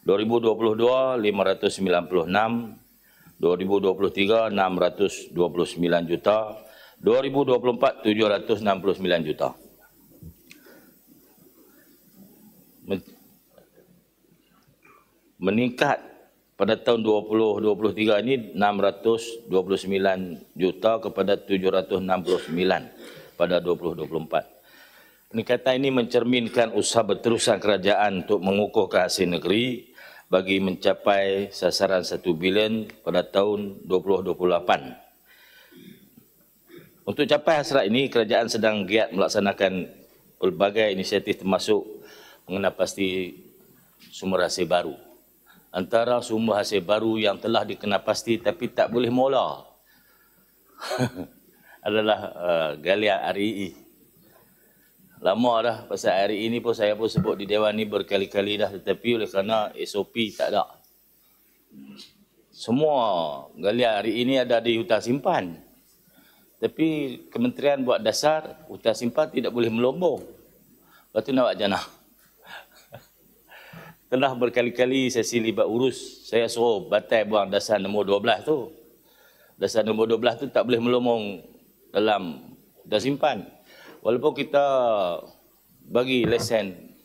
2022 596, 2023 629 juta, 2024 769 juta. Meningkat pada tahun 2023 ini 629 juta kepada 769 pada 2024. Peningkatan ini mencerminkan usaha berterusan kerajaan untuk mengukuhkan hasil negeri bagi mencapai sasaran 1 bilion pada tahun 2028. Untuk capai hasrat ini, kerajaan sedang giat melaksanakan pelbagai inisiatif termasuk mengenapasti sumber hasil baru. Antara sumber hasil baru yang telah dikenapasti tapi tak boleh mula adalah galian REE. Lama dah pasal REE ni pun saya pun sebut di Dewan ni berkali-kali dah, tetapi oleh kerana SOP tak ada. Semua galian REE ni ada di hutan simpan. Tapi kementerian buat dasar, hutan simpan tidak boleh melombong. Lepas tu nak buat macam mana? Telah berkali-kali saya libat urus, saya suruh batai buang dasar nombor 12 tu. Dasar nombor 12 tu tak boleh melombong dalam hutan simpan. Walaupun kita bagi lesen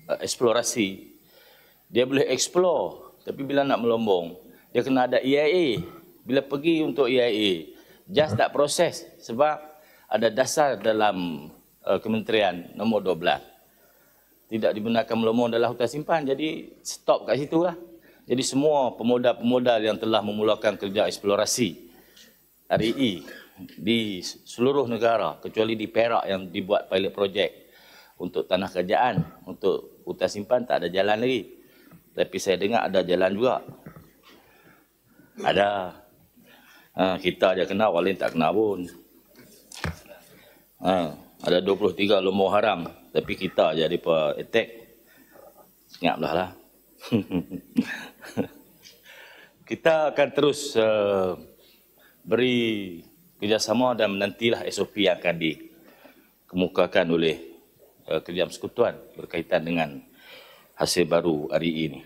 eksplorasi, dia boleh explore, tapi bila nak melombong, dia kena ada EIA. Bila pergi untuk EIA, just tak proses sebab ada dasar dalam kementerian nombor 12. Tidak dibenarkan melombong dalam hutan simpan, jadi stop kat situ lah. Jadi semua pemodal-pemodal yang telah memulakan kerja eksplorasi REE di seluruh negara, kecuali di Perak yang dibuat pilot project untuk tanah kerajaan, untuk hutan simpan tak ada jalan lagi. Tapi saya dengar ada jalan juga. Ada. Kita aja kena, orang lain tak kena pun. Ada 23 lombong haram, tapi kita aja depa attack. Ingatlah lah. Kita akan terus beri kerjasama dan menantilah SOP yang akan dikemukakan oleh Kerajaan Persekutuan berkaitan dengan hasil baru REE ini.